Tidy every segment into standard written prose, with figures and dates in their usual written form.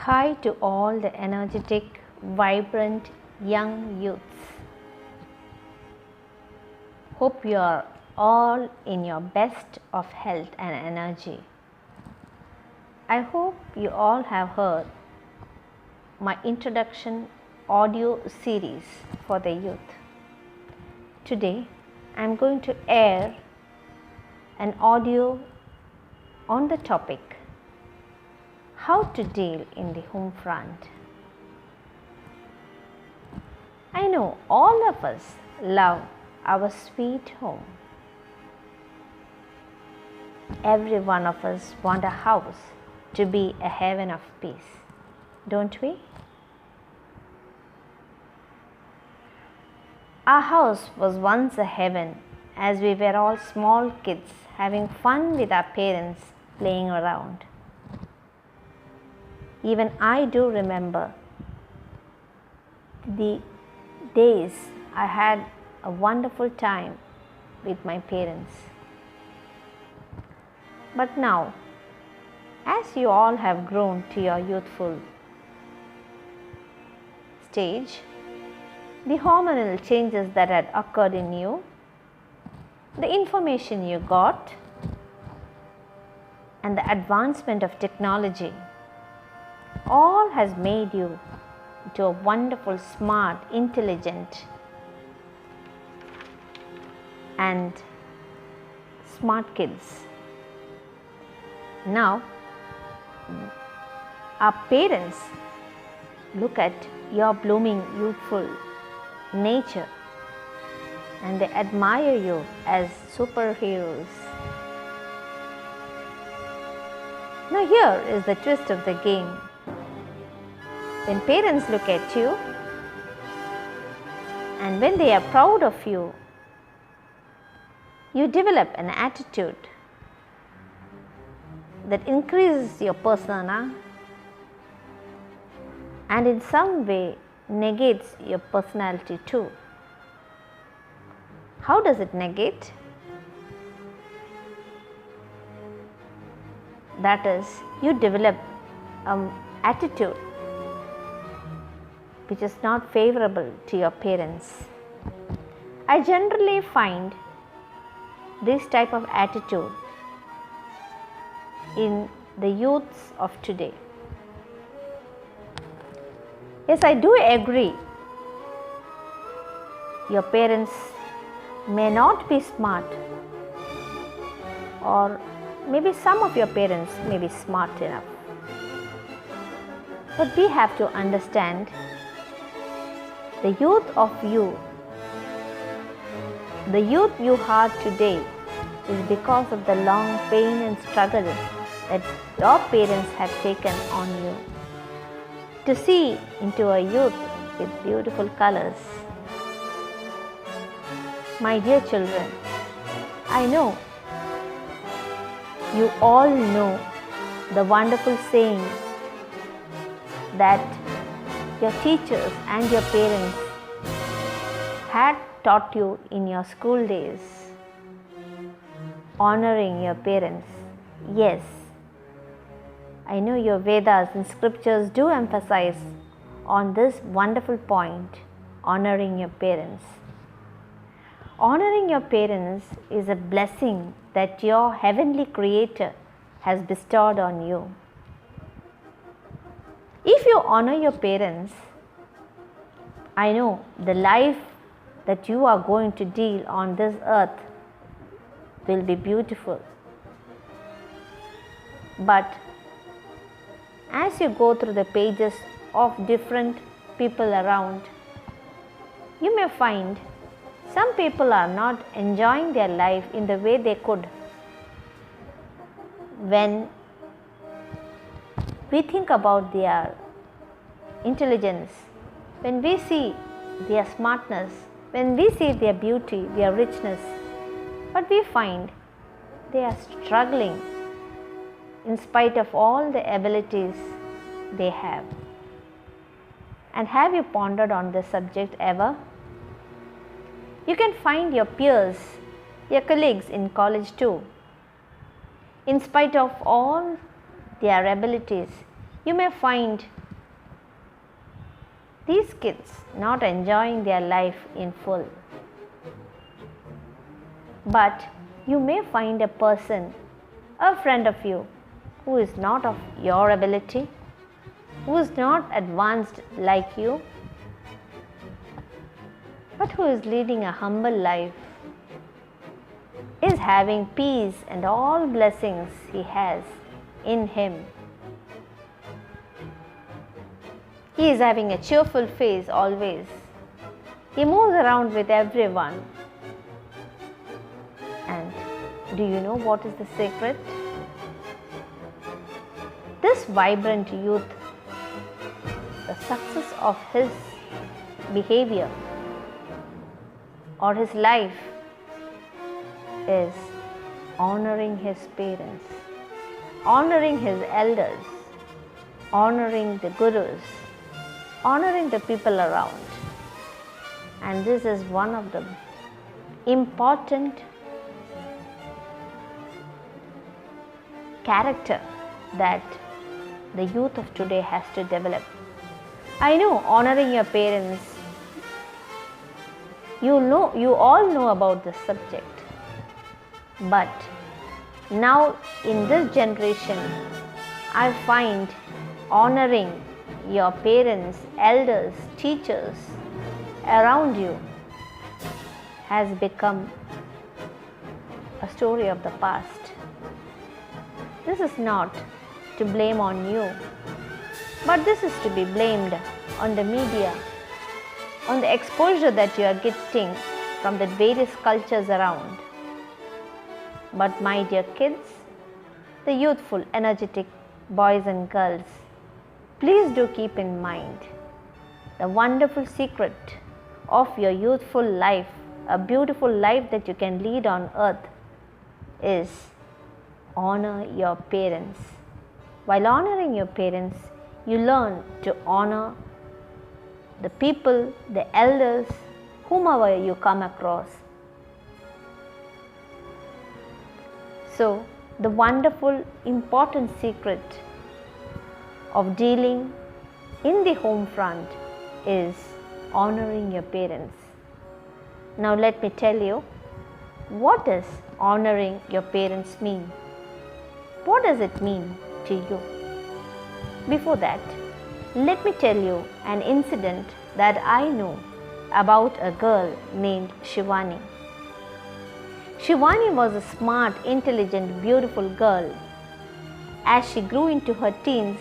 Hi to all the energetic, vibrant young youths. Hope you are all in your best of health and energy. I hope you all have heard my introduction audio series for the youth. Today I am going to air an audio on the topic how to deal in the home front. I know all of us love our sweet home. Every one of us want a house to be a heaven of peace, don't we? Our house was once a heaven as we were all small kids having fun with our parents playing around. Even I do remember the days I had a wonderful time with my parents. But now, as you all have grown to your youthful stage, the hormonal changes that had occurred in you, the information you got, and the advancement of technology all has made you into a wonderful, smart, intelligent and smart kids. Now, our parents look at your blooming, youthful nature and they admire you as superheroes. Now, here is the twist of the game. When parents look at you and when they are proud of you, you develop an attitude that increases your persona and in some way negates your personality too. How does it negate? That is, you develop an attitude which is not favorable to your parents. I generally find this type of attitude in the youths of today. Yes, I do agree. Your parents may not be smart, or maybe some of your parents may be smart enough. But we have to understand the youth of you, the youth you are today is because of the long pain and struggle that your parents have taken on you to see into a youth with beautiful colors. My dear children, I know you all know the wonderful saying that your teachers and your parents had taught you in your school days. Honoring your parents. Yes, I know your Vedas and scriptures do emphasize on this wonderful point, honoring your parents. Honoring your parents is a blessing that your heavenly Creator has bestowed on you. If you honor your parents, I know the life that you are going to deal on this earth will be beautiful. But as you go through the pages of different people around, you may find some people are not enjoying their life in the way they could. When we think about their intelligence, when we see their smartness, when we see their beauty, their richness, but we find they are struggling in spite of all the abilities they have. And have you pondered on this subject ever? You can find your peers, your colleagues in college too. In spite of all their abilities, You may find these kids not enjoying their life in full. But you may find a person, a friend of you, who is not of your ability, who is not advanced like you, but who is leading a humble life, is having peace and all blessings he has in him. He is having a cheerful face always. He moves around with everyone. And do you know what is the secret? This vibrant youth, the success of his behavior or his life is honoring his parents, honoring his elders, honoring the gurus, honoring the people around. And this is one of the important character that the youth of today has to develop. I know honoring your parents, you all know about this subject. But now in this generation, I find honoring your parents, elders, teachers around you has become a story of the past. This is not to blame on you, but this is to be blamed on the media, on the exposure that you are getting from the various cultures around. But my dear kids, the youthful, energetic boys and girls, please do keep in mind the wonderful secret of your youthful life, a beautiful life that you can lead on earth, is honor your parents. While honoring your parents, you learn to honor the people, the elders, whomever you come across. So, the wonderful, important secret of dealing in the home front is honoring your parents. Now, let me tell you, what does honoring your parents mean? What does it mean to you? Before that, let me tell you an incident that I know about a girl named Shivani. Shivani was a smart, intelligent, beautiful girl. As she grew into her teens,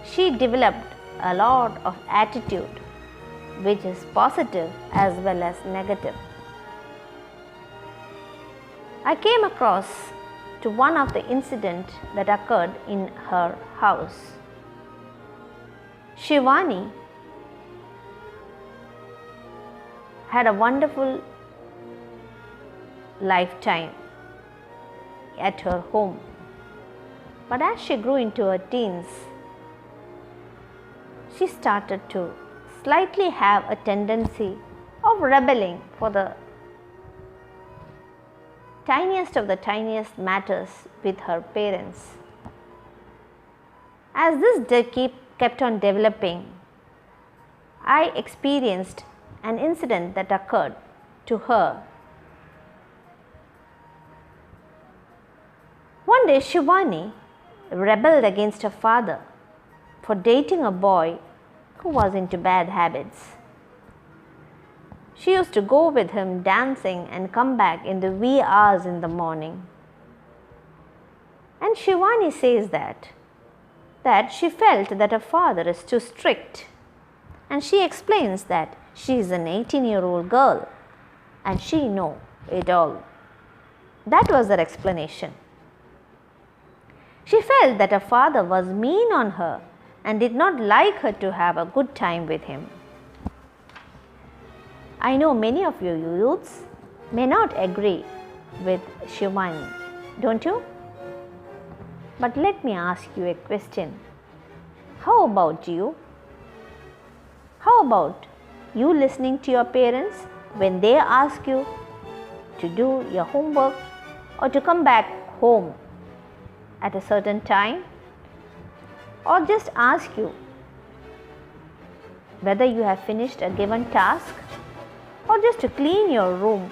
she developed a lot of attitude, which is positive as well as negative. I came across to one of the incidents that occurred in her house. Shivani had a wonderful lifetime at her home. But as she grew into her teens, she started to slightly have a tendency of rebelling for the tiniest of the tiniest matters with her parents. As this kept on developing, I experienced an incident that occurred to her. One day, Shivani rebelled against her father for dating a boy who was into bad habits. She used to go with him dancing and come back in the wee hours in the morning. And Shivani says that she felt that her father is too strict. And she explains that she is an 18-year-old girl and she knows it all. That was her explanation. She felt that her father was mean on her and did not like her to have a good time with him. I know many of you youths may not agree with Shivani, don't you? But let me ask you a question. How about you? How about you listening to your parents when they ask you to do your homework or to come back home at a certain time? or just ask you whether you have finished a given task, or just to clean your room,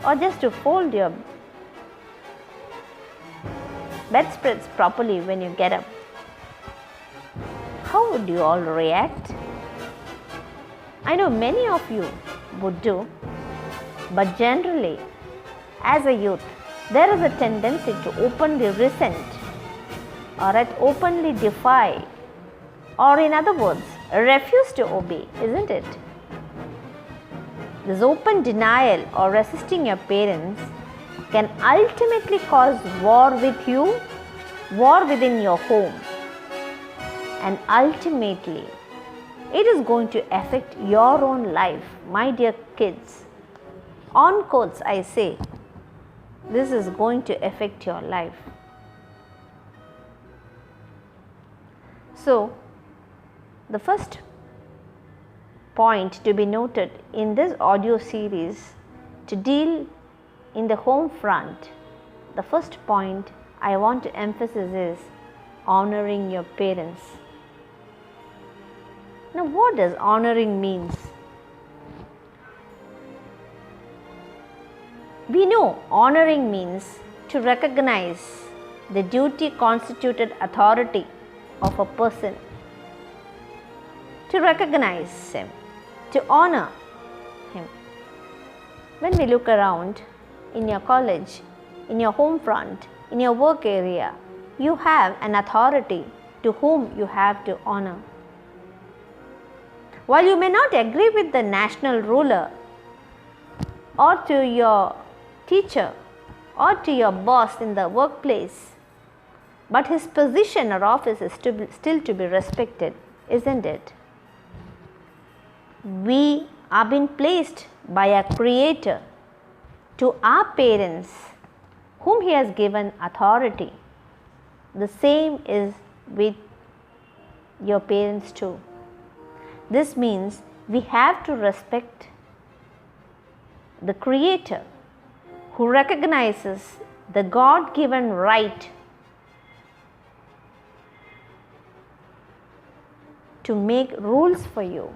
or just to fold your bedspreads properly when you get up, how would you all react? I know many of you would do, but generally, as a youth, there is a tendency to openly resent or at openly defy, or in other words, refuse to obey, isn't it? This open denial or resisting your parents can ultimately cause war with you, war within your home, and ultimately it is going to affect your own life, my dear kids. On quotes, I say, this is going to affect your life. So, the first point to be noted in this audio series to deal in the home front, the first point I want to emphasize is honoring your parents. Now, what does honoring means? We know honoring means to recognize the duty constituted authority of a person, to recognize him, to honor him. When we look around in your college, in your home front, in your work area, you have an authority to whom you have to honor. While you may not agree with the national ruler, or to your teacher, or to your boss in the workplace, but his position or office is still to be respected, isn't it? We are being placed by a Creator to our parents, whom He has given authority. The same is with your parents too. This means we have to respect the Creator, who recognizes the God-given right to make rules for you.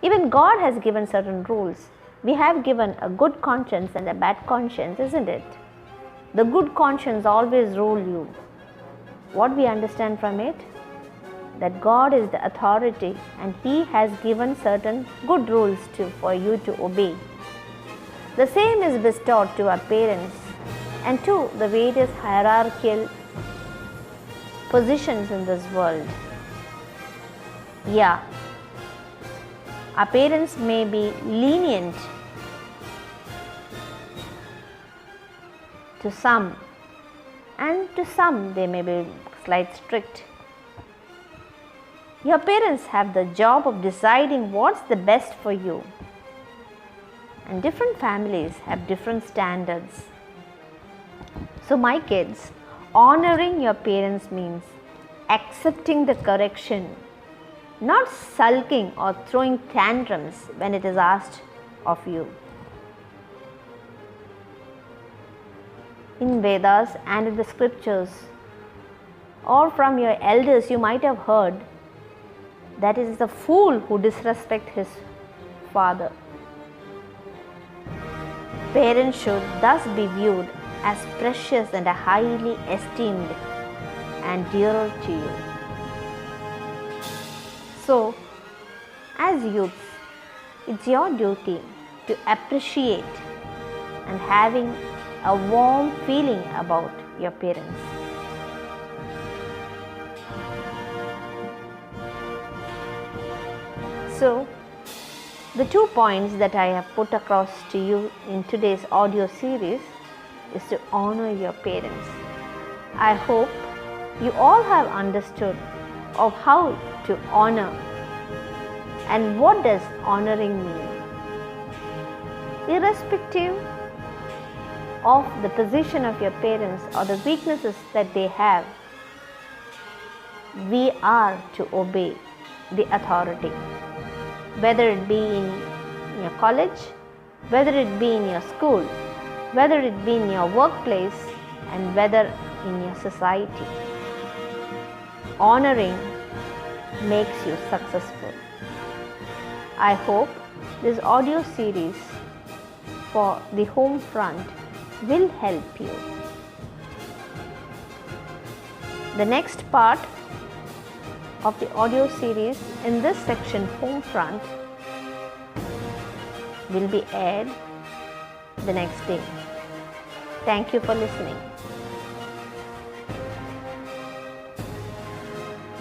Even God has given certain rules. We have given a good conscience and a bad conscience, isn't it? The good conscience always rule you. What we understand from it? That God is the authority and He has given certain good rules for you to obey. The same is bestowed to our parents and to the various hierarchical positions in this world. Yeah, our parents may be lenient to some, and to some they may be slightly strict. Your parents have the job of deciding what's the best for you, and different families have different standards. So my kids, honoring your parents means accepting the correction, not sulking or throwing tantrums when it is asked of you. In Vedas and in the scriptures, or from your elders, you might have heard that it is the fool who disrespects his father. Parents should thus be viewed as precious and highly esteemed and dearer to you. So, as youths, it's your duty to appreciate and having a warm feeling about your parents. So, the 2 points that I have put across to you in today's audio series is to honor your parents. I hope you all have understood of how to honor and what does honoring mean. Irrespective of the position of your parents or the weaknesses that they have, we are to obey the authority. Whether it be in your college, whether it be in your school, whether it be in your workplace, and whether in your society. honoring makes you successful. I hope this audio series for the Homefront will help you. The next part of the audio series in this section, Homefront, will be aired the next day. Thank you for listening.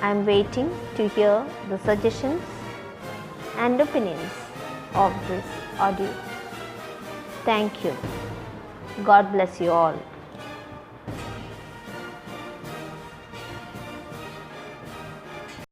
I am waiting to hear the suggestions and opinions of this audio. Thank you. God bless you all.